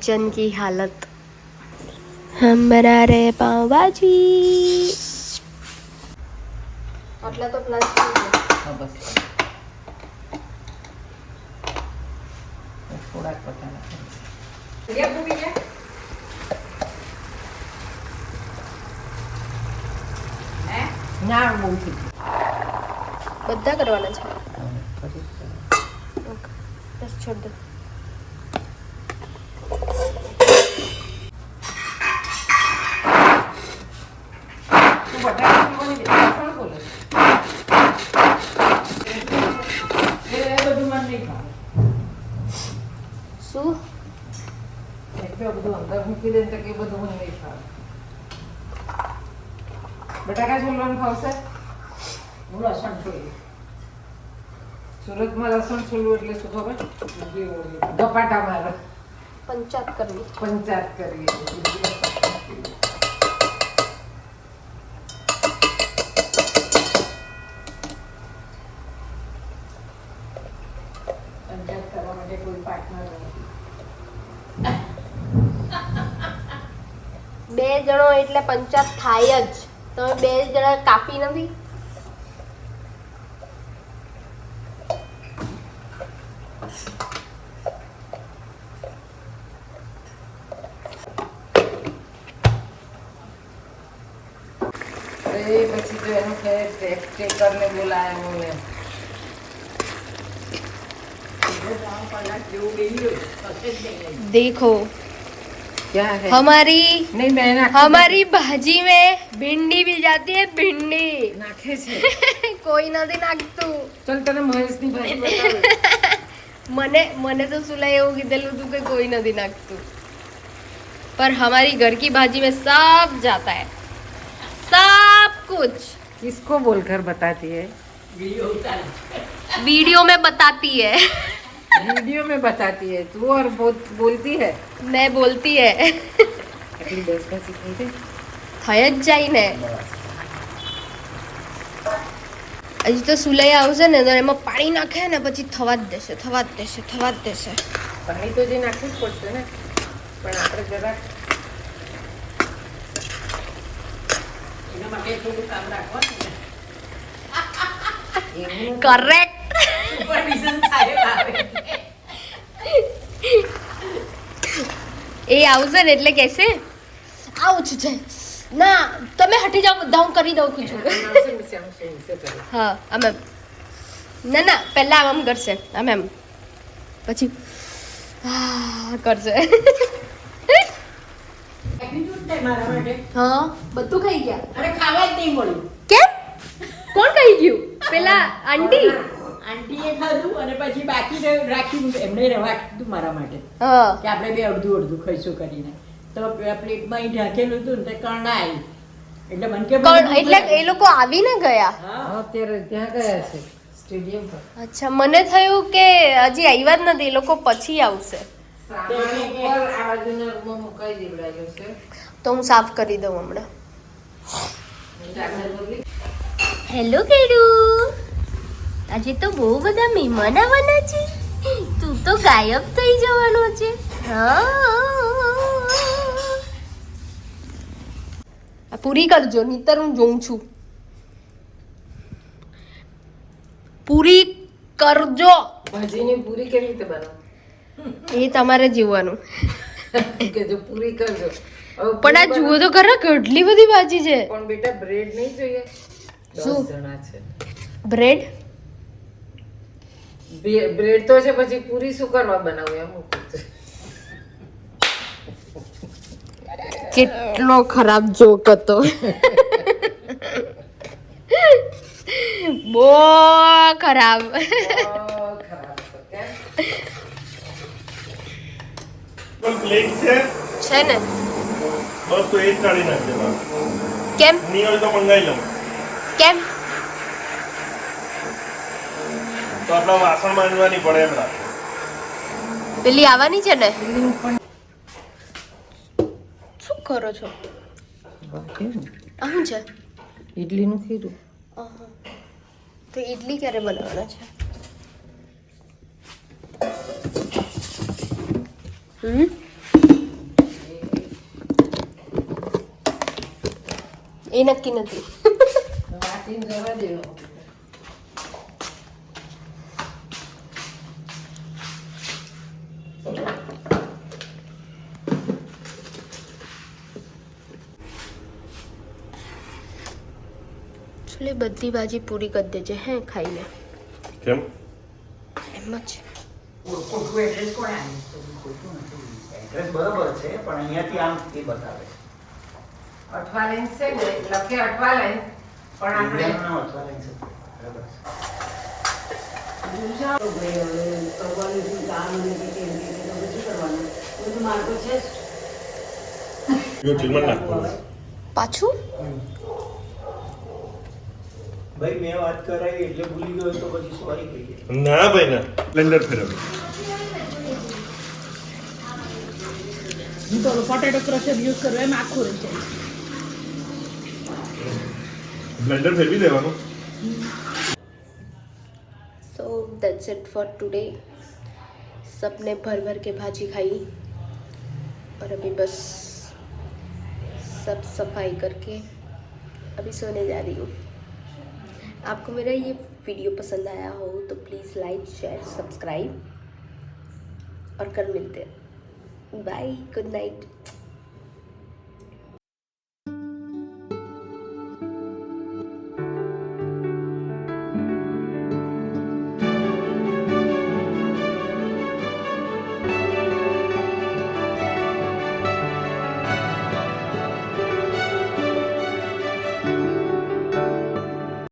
Kitchen की हालत। हम बना रहे पाव भाजी। आटला तो प्लास्टिक हाँ बस थोड़ा पकाना ये पूरी है ना वो थी બધા કરવાના છે. ઓકે બસ છોડ દો. તું બટાકા કોની દે કોણ બોલે એ બધું મન નહીં ખાવ શું એટલે બધું અંદર મૂકી દે તો કે બધું મન નહીં ખાવ બટાકા છોલવાનું ખાવશે હું લસણ છોલું સુરતમાં લસણ છોલવું એટલે શું ખબર ગપાટા મારે પંચાયત કરવી. પંચાયત કરીએ પંચાયત કરવા માટે કોઈ પાર્ટનર નથી. બે જણો એટલે પંચાયત થાય જ. તમે બે જણા કાફી નથી. પછી તો એનું ચેકરને બોલાયા હું देखो क्या है हमारी नहीं मैं हमारी भाजी में भिंडी भी जाती है. भिंडी નાખે છે કોઈ નથી નાખતું. ચલ તને મહેશની ભાજી બતાવું મને તો સુલાઈ એવું કીધેલું હતું કે કોઈ નથી નાખતું. पर हमारी घर की भाजी में सब जाता है, सब कुछ. किसको बोलकर बताती है वीडियो में बताती है. वीडियो में बताती है तू और बोलती है मैं बोलती है. એટલી દસ પછી થઈ ગઈ થઈ જ જાય ને. હજી તો સુલાઈ આવશે ને તો એમાં પાણી નાખે ને પછી થવા જ દેશે. પાણી તો જે નાખવું જ પડશે ને પણ આપણે જરાક એના માટે થોડું કામ રાખવાનું કરેક્ટ. સુપરવિઝન સાહેબ આવે એ આવશે ને એટલે કહેશે આવું છે ના તમે હટી જાઓ બધા હું કરી દઉં છું. હા આમ એમ ના પહેલા આમ કરશે આમ એમ પછી કરશે. હા બધું ખાઈ ગયા. અરે ખાવા જ નહીં મળ્યું. કેમ કોણ ખાઈ ગયું? પેલા આંટી આંટીએ ખાધું અને પછી બાકી રાખ્યું એમણે રાખ્યું મારા માટે હા કે આપણે બે અડધું ખાઈશું કરીને તો પ્લેટમાં ઢાંકેલું હતું ને તે કર્ણાઈ એટલે મને કે એટલે એ લોકો આવીને ગયા. હા અત્યારે ત્યાં ગયા છે સ્ટેડિયમ પર. અચ્છા મને થયું કે હજી આવ્યા જ નથી. એ લોકો પછી આવશે આ બાજુના રૂમમાં મુકાઈ દેવડાયો છે તો હું સાફ કરી દઉં હમણાં. હેલો કેડુ, આજે તો બહુ બધા મહેમાન આવવાના છે. તું તો ગાયબ થઈ જવાનો છે. હા પૂરી કરજો નહીતર હું જોઉં છું. પૂરી કરજો. ભાજીની પૂરી કેવી રીતે બનાવ એ તમારે જીવવાનું. કે જો પૂરી કરજો પણ આ જુઓ તો ખરા કેટલી બધી ભાજી છે. પણ બેટા બ્રેડ નહીં જોઈએ. શું? 10 જણા છે. બ્રેડ બ્રેડ તો છે પછી પૂરી શું કરવા બનાવું એમ મૂકું છું. કેટલો ખરાબ જોક હતો. બહુ ખરાબ. પ્લેટ છે છે ને બસ તો એ જ કાઢી નાખજે બસ. કેમ નહીં હોય તો મંગાવી લઉં કેમ તો આપણા વાસણ માંજવાની પડે એમ રાખો. પેલી આવવાની છે ને શું કરો છો? આ શું છે? ઇડલીનું ખીરું. આહા. તો ઈડલી ક્યારે બનાવવાના છે? એ નક્કી નથી. વાટીને જવા દેવો. એટલે બધી ભાજી પૂરી કરી દેજે હે ખાઈને. કેમ? એમ જ. ખોટું એડ્રેસ કોણે આવ્યું? ખોટું નથી. એડ્રેસ બરોબર છે પણ અહીંયાથી આમ એ બતાવે. અઠવાલાઈન્સ છે ને લખે અઠવાલાઈન્સ પણ આપણે ઇન્ડિયાનું નામ અઠવાલાઈન્સ છે. બરાબર છે. જો ચીલમાં નાખવાનું. પાછું ભાઈ મેં વાત કરાવી એટલે ભૂલી ગયો તો પછી સોરી કહીએ. ના ભાઈ ના. બ્લેન્ડર ફેરવે. હું તો પોટેટો ક્રશર યુઝ કરું એમ આખું રહી જાય. બ્લેન્ડર ફેરવી દેવાનું. So that's it for today. सबने भर भर के भाजी खाई और अभी बस सब सफाई करके अभी सोने जा रही हूँ. आपको मेरा ये वीडियो पसंद आया हो तो प्लीज़ लाइक शेयर सब्सक्राइब और कल मिलते हैं. Bye, good night.